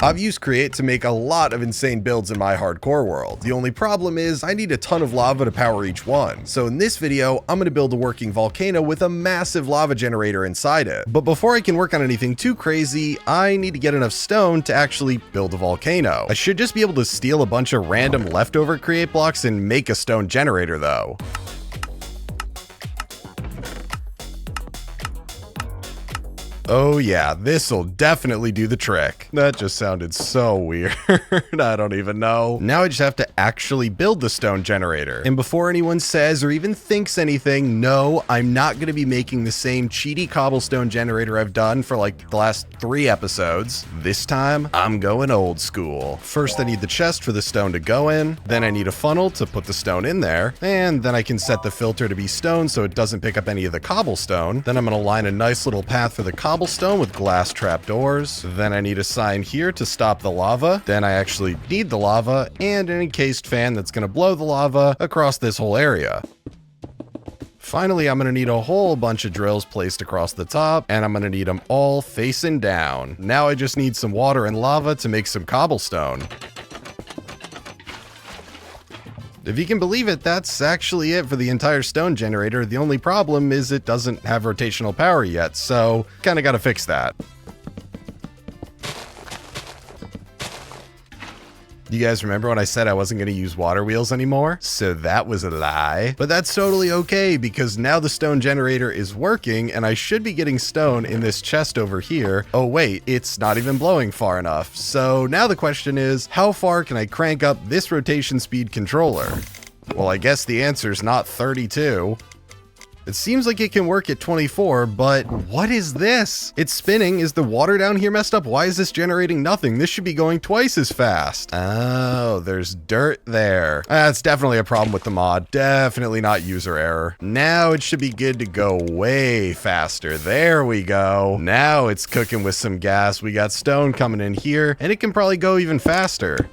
I've used Create to make a lot of insane builds in my hardcore world. The only problem is I need a ton of lava to power each one. So in this video, I'm going to build a working volcano with a massive lava generator inside it. But before I can work on anything too crazy, I need to get enough stone to actually build a volcano. I should just be able to steal a bunch of random leftover Create blocks and make a stone generator though. Oh yeah, this'll definitely do the trick. That just sounded so weird. I don't even know. Now I just have to actually build the stone generator. And before anyone says or even thinks anything, no, I'm not going to be making the same cheaty cobblestone generator I've done for like the last 3 episodes. This time, I'm going old school. First, I need the chest for the stone to go in. Then I need a funnel to put the stone in there. And then I can set the filter to be stone so it doesn't pick up any of the cobblestone. Then I'm going to line a nice little path for the cobblestone with glass trapdoors. Then I need a sign here to stop the lava. Then I actually need the lava and an encased fan that's going to blow the lava across this whole area. Finally, I'm going to need a whole bunch of drills placed across the top, and I'm going to need them all facing down. Now I just need some water and lava to make some cobblestone. If you can believe it, that's actually it for the entire stone generator. The only problem is it doesn't have rotational power yet, so kinda gotta fix that. You guys remember when I said I wasn't going to use water wheels anymore? So that was a lie. But that's totally okay because now the stone generator is working and I should be getting stone in this chest over here. Oh wait, it's not even blowing far enough. So now the question is, how far can I crank up this rotation speed controller? Well, I guess the answer is not 32. It seems like it can work at 24, but what is this? It's spinning. Is the water down here messed up? Why is this generating nothing? This should be going twice as fast. Oh, there's dirt there. That's definitely a problem with the mod. Definitely not user error. Now it should be good to go way faster. There we go. Now it's cooking with some gas. We got stone coming in here, and it can probably go even faster.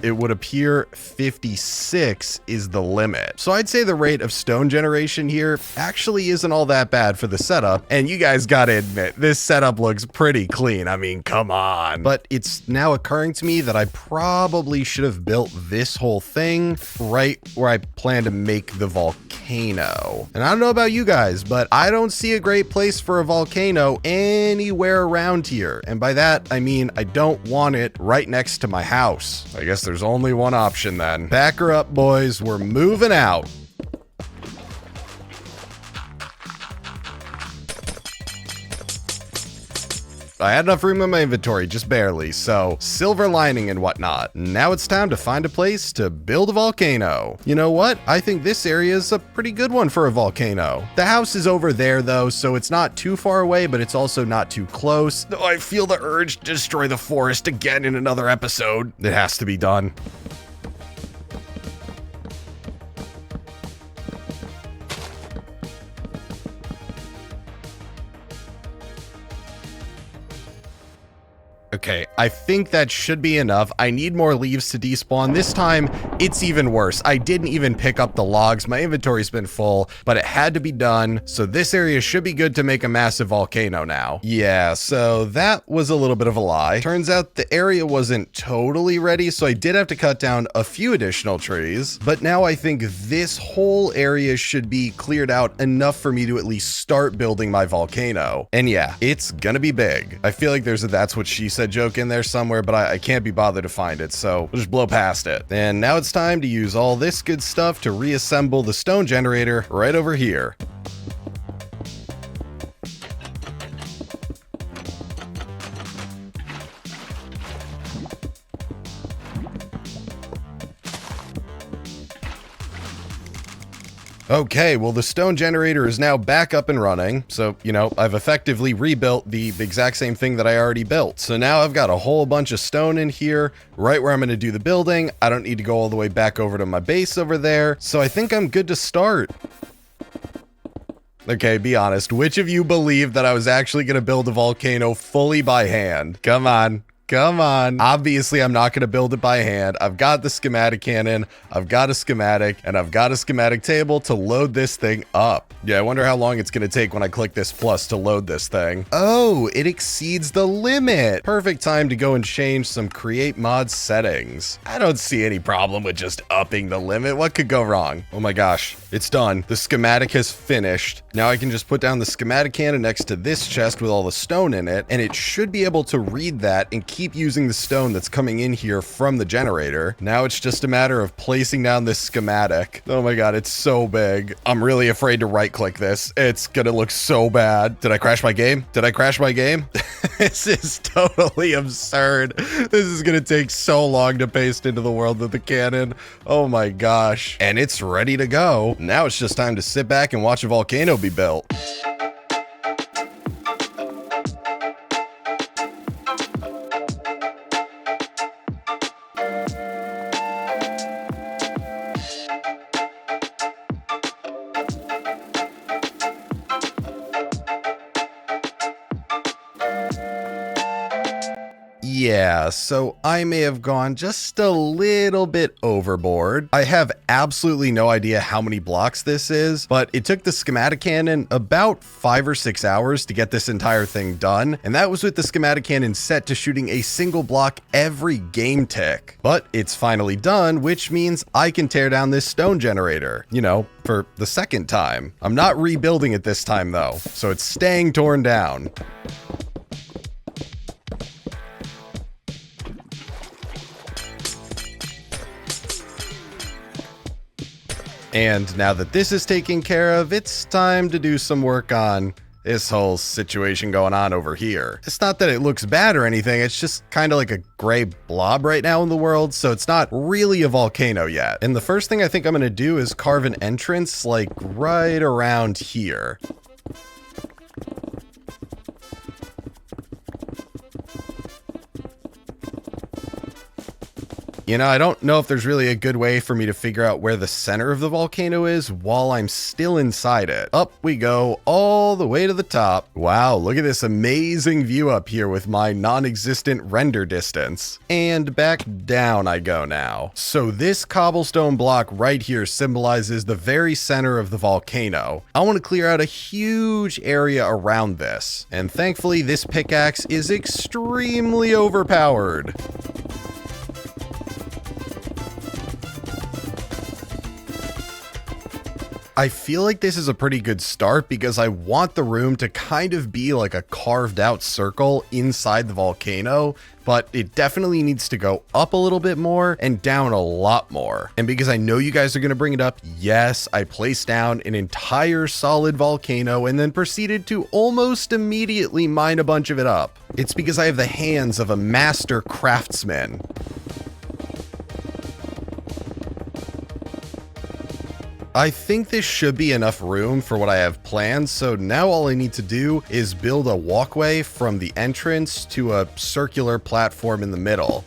It would appear 56 is the limit. So I'd say the rate of stone generation here actually isn't all that bad for the setup. And you guys gotta admit, this setup looks pretty clean. I mean, come on. But it's now occurring to me that I probably should have built this whole thing right where I plan to make the volcano. And I don't know about you guys, but I don't see a great place for a volcano anywhere around here. And by that, I mean, I don't want it right next to my house. I guess there's only one option then. Pack her up, boys. We're moving out. I had enough room in my inventory, just barely, so silver lining and whatnot. Now it's time to find a place to build a volcano. You know what? I think this area is a pretty good one for a volcano. The house is over there though, so it's not too far away, but it's also not too close. Though I feel the urge to destroy the forest again in another episode. It has to be done. Okay, I think that should be enough. I need more leaves to despawn. This time, it's even worse. I didn't even pick up the logs. My inventory's been full, but it had to be done. So this area should be good to make a massive volcano now. Yeah, so that was a little bit of a lie. Turns out the area wasn't totally ready, so I did have to cut down a few additional trees. But now I think this whole area should be cleared out enough for me to at least start building my volcano. And yeah, it's gonna be big. I feel like there's a "that's what she said" joke in there somewhere, but I can't be bothered to find it, so we'll just blow past it. And now it's time to use all this good stuff to reassemble the stone generator right over here. Okay, well the stone generator is now back up and running. So, you know, I've effectively rebuilt the exact same thing that I already built. So now I've got a whole bunch of stone in here, right where I'm going to do the building. I don't need to go all the way back over to my base over there. So I think I'm good to start. Okay, be honest. Which of you believed that I was actually going to build a volcano fully by hand? Come on. Come on. Obviously, I'm not going to build it by hand. I've got the schematic cannon, I've got a schematic, and I've got a schematic table to load this thing up. Yeah, I wonder how long it's going to take when I click this plus to load this thing. Oh, it exceeds the limit. Perfect time to go and change some create mod settings. I don't see any problem with just upping the limit. What could go wrong? Oh my gosh, it's done. The schematic has finished. Now I can just put down the schematic cannon next to this chest with all the stone in it, and it should be able to read that and keep using the stone that's coming in here from the generator. Now it's just a matter of placing down this schematic. Oh my god, it's so big. I'm really afraid to right click this. It's gonna look so bad. Did I crash my game? Did I crash my game? This is totally absurd. This is gonna take so long to paste into the world of the cannon. Oh my gosh. And it's ready to go. Now it's just time to sit back and watch a volcano be built. Yeah, so I may have gone just a little bit overboard. I have absolutely no idea how many blocks this is, but it took the schematic cannon about 5 or 6 hours to get this entire thing done, and that was with the schematic cannon set to shooting a single block every game tick. But it's finally done, which means I can tear down this stone generator, you know, for the second time. I'm not rebuilding it this time though, so it's staying torn down. And now that this is taken care of, it's time to do some work on this whole situation going on over here. It's not that it looks bad or anything, it's just kind of like a gray blob right now in the world, so it's not really a volcano yet. And the first thing I think I'm gonna do is carve an entrance like right around here. You know, I don't know if there's really a good way for me to figure out where the center of the volcano is while I'm still inside it. Up we go all the way to the top. Wow, look at this amazing view up here with my non-existent render distance. And back down I go now. So this cobblestone block right here symbolizes the very center of the volcano. I want to clear out a huge area around this. And thankfully this pickaxe is extremely overpowered. I feel like this is a pretty good start because I want the room to kind of be like a carved out circle inside the volcano, but it definitely needs to go up a little bit more and down a lot more. And because I know you guys are going to bring it up, yes, I placed down an entire solid volcano and then proceeded to almost immediately mine a bunch of it up. It's because I have the hands of a master craftsman. I think this should be enough room for what I have planned, so now all I need to do is build a walkway from the entrance to a circular platform in the middle.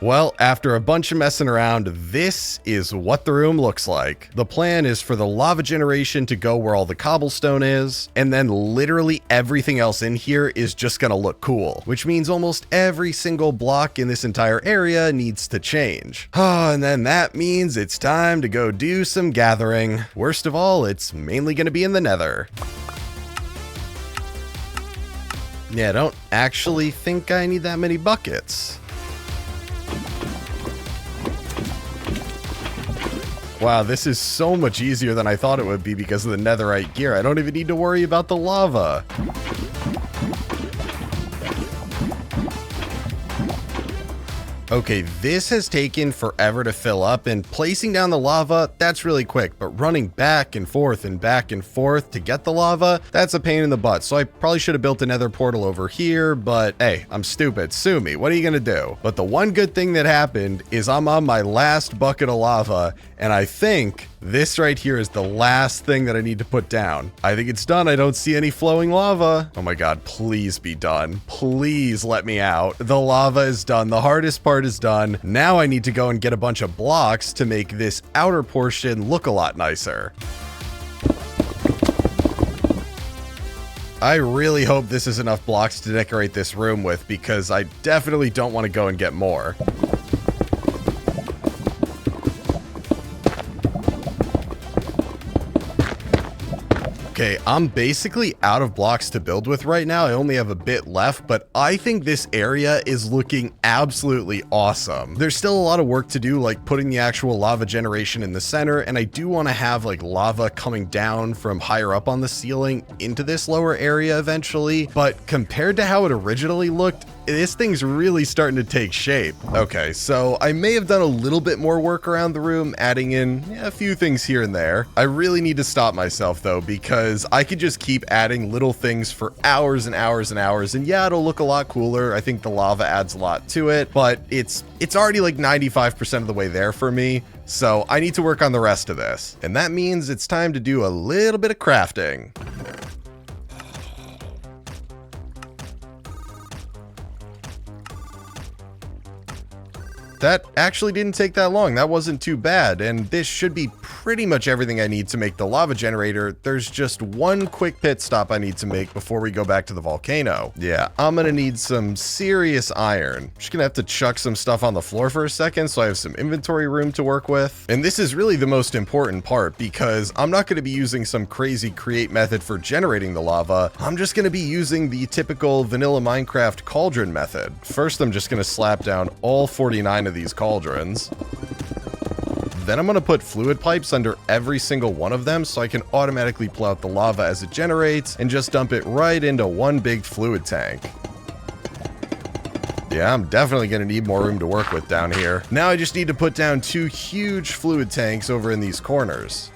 Well, after a bunch of messing around, this is what the room looks like. The plan is for the lava generation to go where all the cobblestone is, and then literally everything else in here is just gonna look cool, which means almost every single block in this entire area needs to change. And then that means it's time to go do some gathering. Worst of all, it's mainly gonna be in the Nether. Yeah, I don't actually think I need that many buckets. Wow, this is so much easier than I thought it would be because of the netherite gear. I don't even need to worry about the lava. Okay, this has taken forever to fill up, and placing down the lava, that's really quick, but running back and forth to get the lava, that's a pain in the butt. So I probably should have built another portal over here, but hey, I'm stupid. Sue me. What are you gonna do? But the one good thing that happened is I'm on my last bucket of lava, and I think this right here is the last thing that I need to put down. I think it's done. I don't see any flowing lava. Oh my god, please be done. Please let me out. The lava is done. The hardest part is done. Now I need to go and get a bunch of blocks to make this outer portion look a lot nicer. I really hope this is enough blocks to decorate this room with, because I definitely don't want to go and get more. Okay, I'm basically out of blocks to build with right now. I only have a bit left, but I think this area is looking absolutely awesome. There's still a lot of work to do, like putting the actual lava generation in the center, and I do want to have like lava coming down from higher up on the ceiling into this lower area eventually, but compared to how it originally looked, this thing's really starting to take shape. Okay, so I may have done a little bit more work around the room, adding in a few things here and there. I really need to stop myself though, because I could just keep adding little things for hours and hours and hours, and yeah, it'll look a lot cooler. I think the lava adds a lot to it, but it's already like 95% of the way there for me. So I need to work on the rest of this. And that means it's time to do a little bit of crafting. That actually didn't take that long. That wasn't too bad, and this should be pretty much everything I need to make the lava generator. There's just one quick pit stop I need to make before we go back to the volcano. Yeah, I'm gonna need some serious iron. Just gonna have to chuck some stuff on the floor for a second so I have some inventory room to work with. And this is really the most important part, because I'm not gonna be using some crazy create method for generating the lava. I'm just gonna be using the typical vanilla Minecraft cauldron method. First, I'm just gonna slap down all 49 of these cauldrons. Then I'm going to put fluid pipes under every single one of them so I can automatically pull out the lava as it generates and just dump it right into one big fluid tank. Yeah, I'm definitely going to need more room to work with down here. Now I just need to put down 2 huge fluid tanks over in these corners.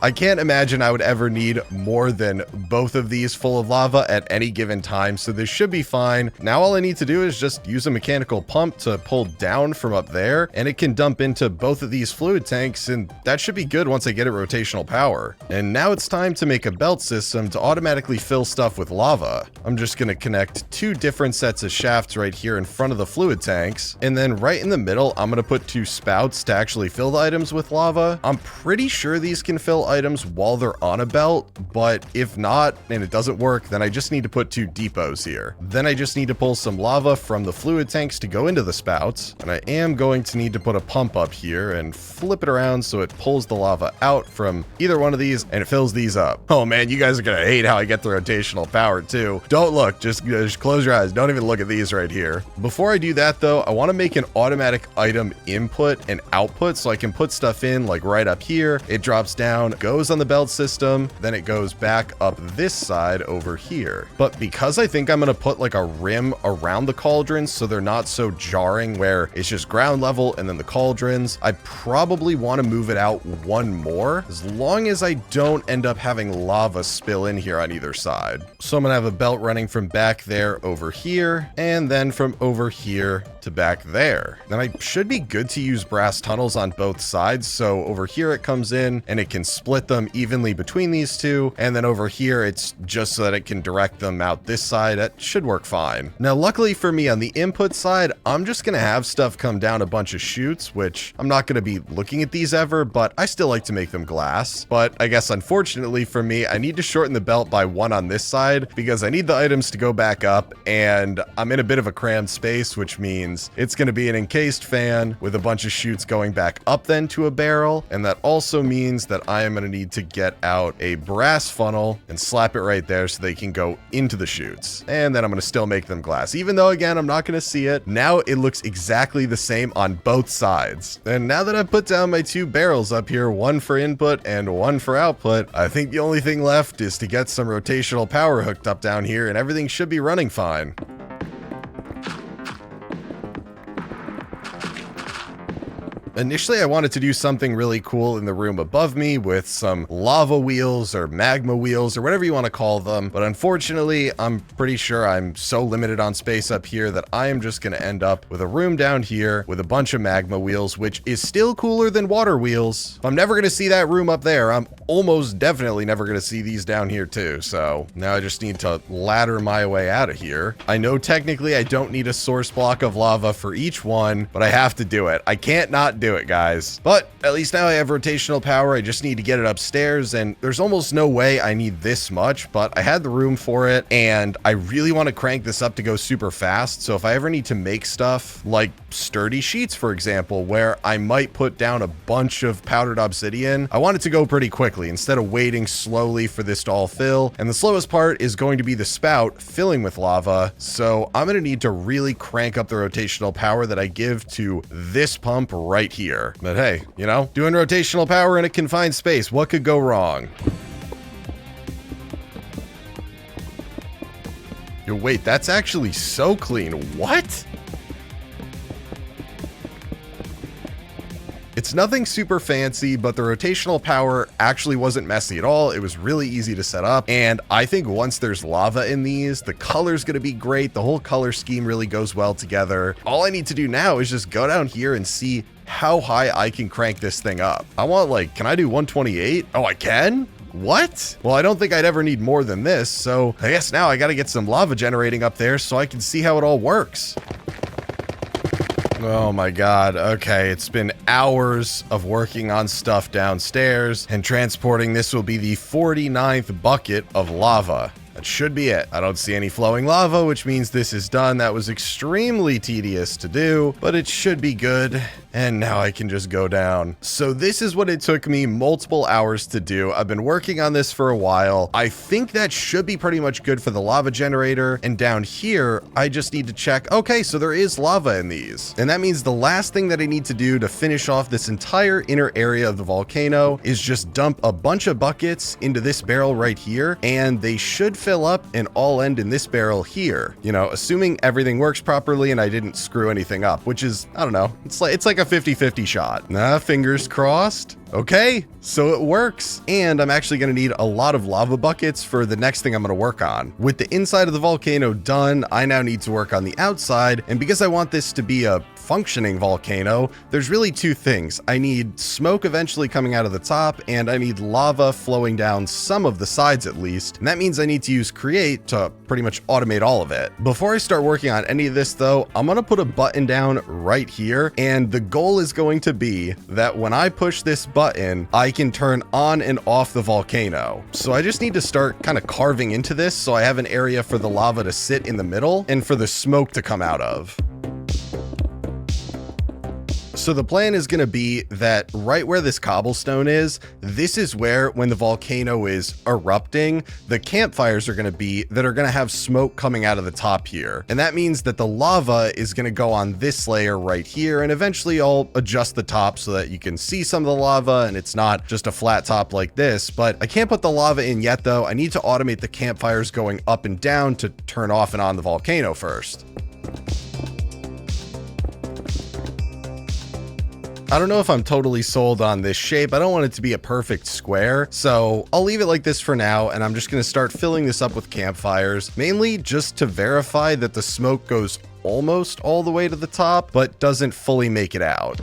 I can't imagine I would ever need more than both of these full of lava at any given time, so this should be fine. Now all I need to do is just use a mechanical pump to pull down from up there, and it can dump into both of these fluid tanks, and that should be good once I get it rotational power. And now it's time to make a belt system to automatically fill stuff with lava. I'm just going to connect 2 different sets of shafts right here in front of the fluid tanks, and then right in the middle, I'm going to put 2 spouts to actually fill the items with lava. I'm pretty sure these can fill items while they're on a belt, but if not and it doesn't work, then I just need to put 2 depots here. Then I just need to pull some lava from the fluid tanks to go into the spouts, and I am going to need to put a pump up here and flip it around so it pulls the lava out from either one of these and it fills these up. Oh man, you guys are gonna hate how I get the rotational power too. Don't look, just close your eyes. Don't even look at these right here. Before I do that though, I want to make an automatic item input and output so I can put stuff in like right up here. It drops down, goes on the belt system, then it goes back up this side over here. But because I think I'm going to put like a rim around the cauldrons so they're not so jarring where it's just ground level and then the cauldrons, I probably want to move it out 1 more as long as I don't end up having lava spill in here on either side. So I'm going to have a belt running from back there over here and then from over here to back there. Then I should be good to use brass tunnels on both sides. So over here it comes in and it can split them evenly between these 2, and then over here it's just so that it can direct them out this side. That should work fine. Now luckily for me on the input side, I'm just gonna have stuff come down a bunch of chutes, which I'm not gonna be looking at these ever, but I still like to make them glass. But I guess unfortunately for me, I need to shorten the belt by 1 on this side because I need the items to go back up, and I'm in a bit of a crammed space, which means it's gonna be an encased fan with a bunch of chutes going back up then to a barrel, and that also means that I am gonna need to get out a brass funnel and slap it right there so they can go into the chutes. And then I'm going to still make them glass, even though again I'm not going to see it. Now it looks exactly the same on both sides. And now that I've put down my 2 barrels up here, 1 for input and 1 for output, I think the only thing left is to get some rotational power hooked up down here and everything should be running fine. Initially, I wanted to do something really cool in the room above me with some lava wheels or magma wheels or whatever you want to call them. But unfortunately, I'm pretty sure I'm so limited on space up here that I am just going to end up with a room down here with a bunch of magma wheels, which is still cooler than water wheels. If I'm never going to see that room up there, I'm almost definitely never going to see these down here too. So now I just need to ladder my way out of here. I know technically I don't need a source block of lava for each one, but I have to do it. I can't not do do it, guys. But at least now I have rotational power. I just need to get it upstairs, and there's almost no way I need this much, but I had the room for it, and I really want to crank this up to go super fast. So if I ever need to make stuff like sturdy sheets, for example, where I might put down a bunch of powdered obsidian, I want it to go pretty quickly instead of waiting slowly for this to all fill. And the slowest part is going to be the spout filling with lava. So I'm going to need to really crank up the rotational power that I give to this pump right here. But hey, you know, doing rotational power in a confined space, what could go wrong? Yo, wait, that's actually so clean. What? It's nothing super fancy, but the rotational power actually wasn't messy at all. It was really easy to set up. And I think once there's lava in these, the color's going to be great. The whole color scheme really goes well together. All I need to do now is just go down here and see how high I can crank this thing up. I want, like, can I do 128? Oh, I can? What? Well, I don't think I'd ever need more than this. So I guess now I got to get some lava generating up there so I can see how it all works. Oh my god, okay, it's been hours of working on stuff downstairs, and transporting this will be the 49th bucket of lava. That should be it. I don't see any flowing lava, which means this is done. That was extremely tedious to do, but it should be good. And now I can just go down. So this is what it took me multiple hours to do. I've been working on this for a while. I think that should be pretty much good for the lava generator. And down here, I just need to check, okay, so there is lava in these. And that means the last thing that I need to do to finish off this entire inner area of the volcano is just dump a bunch of buckets into this barrel right here. And they should fill up and all end in this barrel here. You know, assuming everything works properly and I didn't screw anything up, which is, I don't know, it's like a 50-50 shot. Nah, fingers crossed. Okay, so it works. And I'm actually going to need a lot of lava buckets for the next thing I'm going to work on. With the inside of the volcano done, I now need to work on the outside. And because I want this to be a functioning volcano, there's really two things. I need smoke eventually coming out of the top, and I need lava flowing down some of the sides at least. And that means I need to use Create to pretty much automate all of it. Before I start working on any of this though, I'm going to put a button down right here. And the goal is going to be that when I push this button, I can turn on and off the volcano. So I just need to start kind of carving into this so I have an area for the lava to sit in the middle and for the smoke to come out of. So the plan is going to be that right where this cobblestone is, this is where, when the volcano is erupting, the campfires are going to be that are going to have smoke coming out of the top here. And that means that the lava is going to go on this layer right here, and eventually I'll adjust the top so that you can see some of the lava and it's not just a flat top like this. But I can't put the lava in yet though. I need to automate the campfires going up and down to turn off and on the volcano first. I don't know if I'm totally sold on this shape. I don't want it to be a perfect square, so I'll leave it like this for now, and I'm just going to start filling this up with campfires, mainly just to verify that the smoke goes almost all the way to the top, but doesn't fully make it out.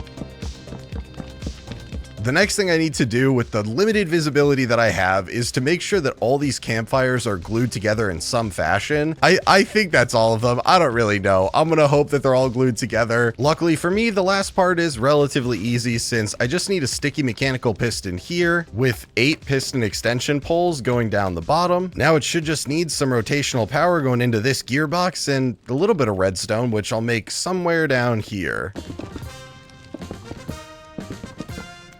The next thing I need to do with the limited visibility that I have is to make sure that all these campfires are glued together in some fashion. I think that's all of them. I don't really know. I'm gonna hope that they're all glued together. Luckily for me, the last part is relatively easy since I just need a sticky mechanical piston here with 8 piston extension poles going down the bottom. Now it should just need some rotational power going into this gearbox and a little bit of redstone, which I'll make somewhere down here.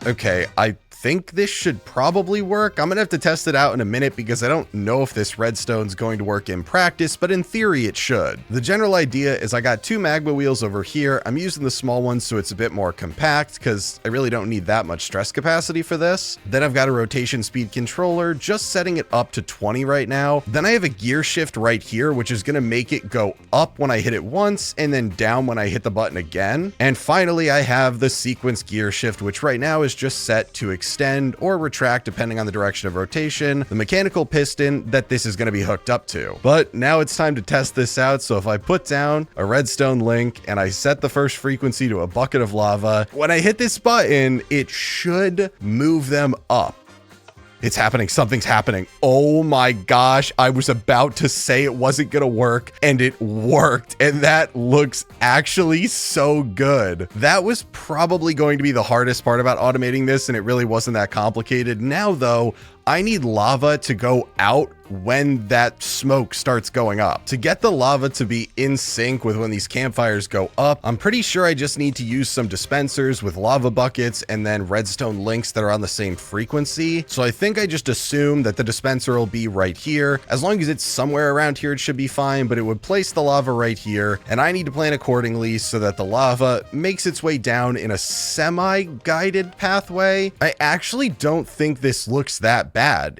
Okay, I think this should probably work. I'm gonna have to test it out in a minute because I don't know if this redstone's going to work in practice, but in theory it should. The general idea is I got 2 magma wheels over here. I'm using the small one so it's a bit more compact because I really don't need that much stress capacity for this. Then I've got a rotation speed controller, just setting it up to 20 right now. Then I have a gear shift right here, which is gonna make it go up when I hit it once and then down when I hit the button again. And finally, I have the sequence gear shift, which right now is just set to extend or retract depending on the direction of rotation, the mechanical piston that this is going to be hooked up to. But now it's time to test this out. So if I put down a redstone link and I set the first frequency to a bucket of lava, when I hit this button, it should move them up. It's happening. Something's happening. Oh my gosh. I was about to say it wasn't gonna work, and it worked. And that looks actually so good. That was probably going to be the hardest part about automating this, and it really wasn't that complicated. Now though, I need lava to go out when that smoke starts going up. To get the lava to be in sync with when these campfires go up, I'm pretty sure I just need to use some dispensers with lava buckets and then redstone links that are on the same frequency. So I think I just assume that the dispenser will be right here. As long as it's somewhere around here, it should be fine, but it would place the lava right here, and I need to plan accordingly so that the lava makes its way down in a semi-guided pathway. I actually don't think this looks that bad.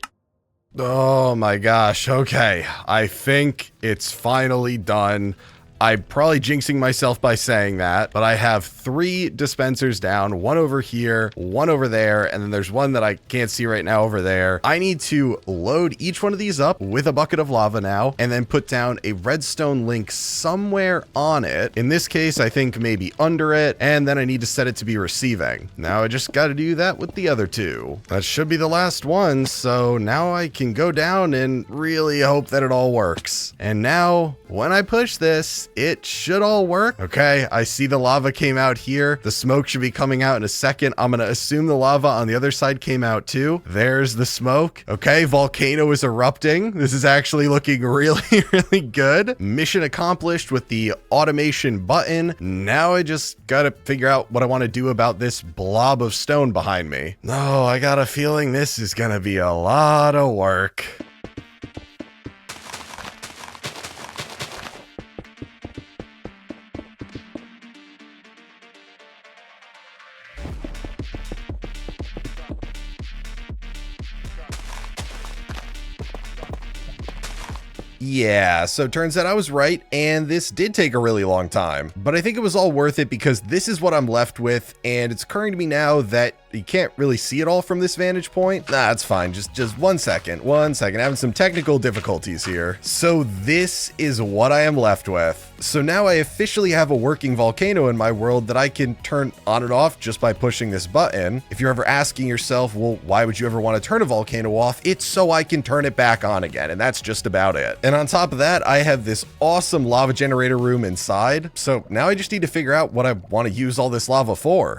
Oh my gosh. Okay. I think it's finally done. I'm probably jinxing myself by saying that, but I have 3 dispensers down, 1 over here, 1 over there, and then there's one that I can't see right now over there. I need to load each one of these up with a bucket of lava now, and then put down a redstone link somewhere on it. In this case, I think maybe under it, and then I need to set it to be receiving. Now I just got to do that with the other 2. That should be the last one, so now I can go down and really hope that it all works. And now, when I push this, it should all work. Okay, I see the lava came out here. The smoke should be coming out in a second. I'm gonna assume the lava on the other side came out too. There's the smoke. Okay, volcano is erupting. This is actually looking really, really good. Mission accomplished with the automation button. Now I just gotta figure out what I want to do about this blob of stone behind me. No, I got a feeling this is gonna be a lot of work. Yeah, so it turns out I was right, and this did take a really long time, but I think it was all worth it because this is what I'm left with, and it's occurring to me now that you can't really see it all from this vantage point. Nah, it's fine. Just 1 second. Having some technical difficulties here. So this is what I am left with. So now I officially have a working volcano in my world that I can turn on and off just by pushing this button. If you're ever asking yourself, well, why would you ever want to turn a volcano off? It's so I can turn it back on again, and that's just about it. And on top of that, I have this awesome lava generator room inside. So now I just need to figure out what I want to use all this lava for.